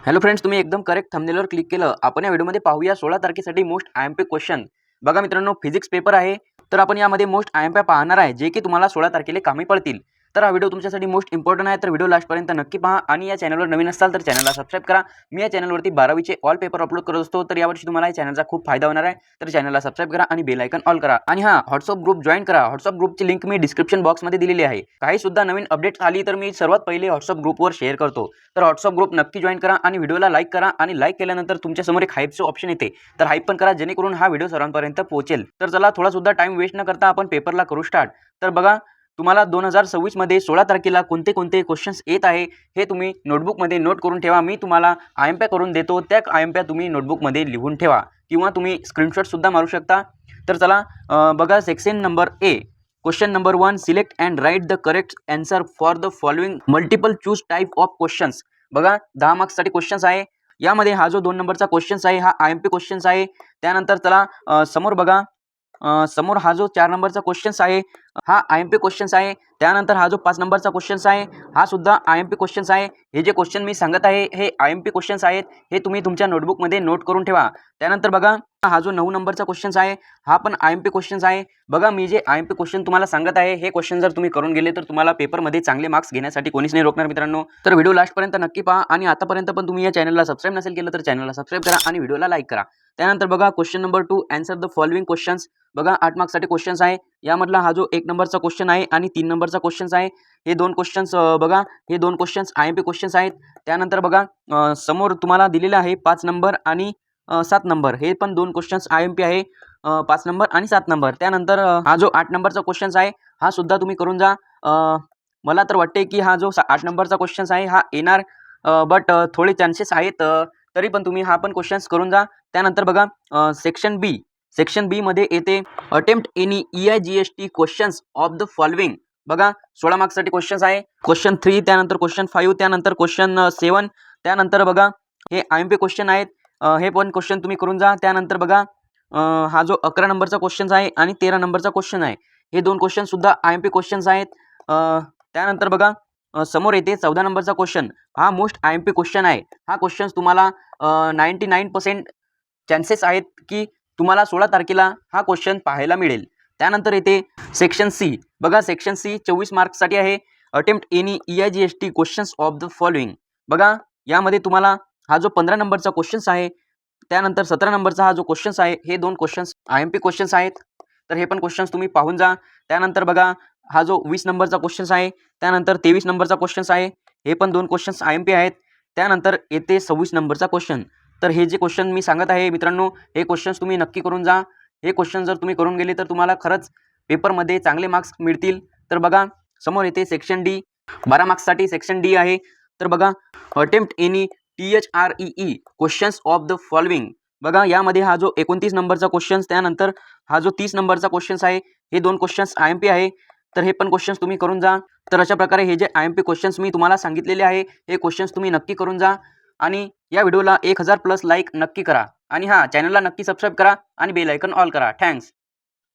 Hello friends, तुम्ही एकदम correct थंबनेलवर click केलं. आपण या व्हिडिओमध्ये पाहूया 16 तारखेसाठी मोस्ट आयएमपी क्वेश्चन. बघा मित्रांनो, फिजिक्स पेपर आहे, तर आपण यामध्ये मोस्ट आयएमपी पाहणार आहे, जे की तुम्हाला 16 तारखेला कामी पडतील. तर हा व्हिडिओ तुमच्यासाठी मोस्ट इम्पॉर्टंट आहे, तर व्हिडिओ लास्टपर्यंत नक्की पहा. आणि या चॅनलवर नवीन असाल तर चॅनलला सबस्क्राईब करा. मी या चॅनलवरती 12वीचे ऑल पेपर अपलोड करत असतो, तर यावर्षी तुम्हाला या चॅनलचा खूप फायदा होणार आहे. तर चॅनलला सबस्क्राईब करा आणि बेल आयकॉन ऑल करा. आणि हां, व्हॉट्सअप ग्रुप जॉईन करा. व्हॉट्सअप ग्रुपची लिंक मी डिस्क्रिप्शन बॉक्समध्ये दिलेली आहे. काही सुद्धा नवीन अपडेट्स आली तर मी सर्वात पहिले व्हॉट्सअप ग्रुपवर शेअर करतो. तर व्हॉट्सअप ग्रुप नक्की जॉईन करा आणि व्हिडिओला लाईक करा. आणि लाईक केल्यानंतर तुमच्यासमोर एक हाईपचं ऑप्शन येते, तर हाईप पण करा, जेणेकरून हा व्हिडिओ सर्वांपर्यंत पोहोचेल. तर चला, थोडा सुद्धा टाइम वेस्ट न करता आपण पेपरला करू स्टार्ट. तर बघा, तुम्हाला 2026 मध्ये 16 तारखेला कोणते कोणते क्वेश्चन्स येत आहे हे तुम्ही नोटबुकमध्ये नोट करून ठेवा. मी तुम्हाला आयएमपी करून देतो, त्या आयएमपी तुम्ही नोटबुकमध्ये लिहून ठेवा किंवा तुम्ही स्क्रीनशॉट सुद्धा मारू शकता. तर चला, बघा, section number A, question number 1, select and write the correct answer for the following multiple choose type of questions. बघा, 10 मार्क्ससाठी क्वेश्चन्स आहे. यामध्ये हा जो 2 नंबरचा क्वेश्चन्स आहे हा आयएमपी क्वेश्चन्स आहे. त्यानंतर चला, समोर बघा, समोर हा जो 4 नंबरचा क्वेश्चन्स आहे हा आयएमपी क्वेश्चन्स आहे. त्यानंतर हा जो 5 नंबरचा क्वेश्चन्स आहे हा सुद्धा आयएमपी क्वेश्चन्स आहे. हे जे क्वेश्चन मी सांगत आहे हे आयएमपी क्वेश्चन्स आहेत, हे तुम्ही तुमच्या नोटबुकमध्ये नोट करून ठेवा. त्यानंतर बघा, हा जो 9 नंबरचा क्वेश्चन्स आहे हा पण आयएमपी क्वेश्चन्स आहे. बघा, मी जे आयएमपी क्वेश्चन तुम्हाला सांगत आहे हे क्वेश्चन जर तुम्ही करून गेले तर तुम्हाला पेपरमध्ये चांगले मार्क्स घेण्यासाठी कोणीच नाही रोखणार मित्रांनो. तर व्हिडिओ लास्टपर्यंत नक्की पहा. आणि आतापर्यंत पण तुम्ही या चॅनलला सबस्क्राईब नसेल केलं तर चॅनलला सबस्क्राईब करा आणि व्हिडिओला लाईक करा. त्यानंतर बघा, question number 2, answer the following questions. बघा, 8 मार्क्ससाठी क्वेश्चन्स आहे. यामधला हा जो 1 नंबरचा क्वेश्चन आहे आणि 3 नंबरचा क्वेश्चन्स आहे. हे 2 क्वेश्चन्स, बघा, हे 2 क्वेश्चन्स आयएमपी क्वेश्चन्स आहेत. त्यानंतर बघा, समोर तुम्हाला दिलेलं आहे 5 नंबर आणि 7 नंबर. हे पण 2 क्वेश्चन्स आयएमपी आहे, 5 नंबर आणि 7 नंबर. त्यानंतर हा जो 8 नंबरचा क्वेश्चन्स आहे हा सुद्धा तुम्ही करून जा. मला तर वाटते की हा जो 8 नंबरचा क्वेश्चन्स आहे हा येणार, बट थोडे चान्सेस आहेत, तरी पण तुम्ही हा पण क्वेश्चन्स करून जा. त्यानंतर बघा, सेक्शन बी मध्ये येते attempt any EIGST questions of the following. बघा, 16 मार्क्ससाठी क्वेश्चन्स आहे. क्वेश्चन 3, त्यानंतर क्वेश्चन 5, त्यानंतर क्वेश्चन 7. त्यानंतर बघा, हे आयएमपी क्वेश्चन आहेत, हे पण क्वेश्चन तुम्ही करून जा. त्यानंतर बघा, हा जो 11 नंबरचा क्वेश्चन आहे आणि 13 नंबरचा क्वेश्चन आहे, हे 2 क्वेश्चन सुद्धा आयएमपी क्वेश्चन्स आहेत. त्यानंतर बघा, समोर येते 14 नंबरचा क्वेश्चन. हा मोस्ट आयएमपी क्वेश्चन आहे. हा क्वेश्चन तुम्हाला 99% चान्सेस आहेत की तुम्हाला 16 तारखेला हा क्वेश्चन पाहायला मिळेल. त्यानंतर येते सेक्शन सी. बघा, सेक्शन सी 24 मार्क्ससाठी आहे. Attempt any EIGST questions of the following. बघा, यामध्ये तुम्हाला हा जो 15 नंबरचा क्वेश्चन्स आहे, त्यानंतर 17 नंबरचा हा जो क्वेश्चन्स आहे, हे 2 क्वेश्चन्स आयएमपी क्वेश्चन्स आहेत. तर हे पण क्वेश्चन्स तुम्ही पाहून जा. त्यानंतर बघा, हा जो 20 नंबरचा क्वेश्चन्स आहे, त्यानंतर 23 नंबरचा क्वेश्चन्स आहे, हे पण 2 क्वेश्चन्स आयएमपी आहेत. त्यानंतर येते 26 नंबरचा क्वेश्चन. तर हे जे क्वेश्चन मी सांगत आहे मित्रांनो, हे क्वेश्चन्स तुम्ही नक्की करून जा. हे क्वेश्चन जर तुम्ही करून गेले तर तुम्हाला खरंच पेपरमध्ये चांगले मार्क्स मिळतील. तर बघा, समोर येते सेक्शन डी. 12 मार्क्ससाठी सेक्शन डी आहे. तर बघा, attempt any THREE questions of the following. बघा, यामध्ये हा जो 29 नंबरचा क्वेश्चन्स, त्यानंतर हा जो 30 नंबरचा क्वेश्चन्स आहे, हे 2 क्वेश्चन्स आयएमपी आहे. तर हे पण क्वेश्चन्स तुम्ही करून जा. तर अशा प्रकारे हे जे आयएमपी क्वेश्चन्स मी तुम्हाला सांगितलेले आहे हे क्वेश्चन्स तुम्ही नक्की करून जा. आणि या व्हिडिओला 1000+ लाईक नक्की करा. आणि हां, चॅनलला नक्की सबस्क्राईब करा आणि बेल आयकॉन ऑल करा. थँक्स.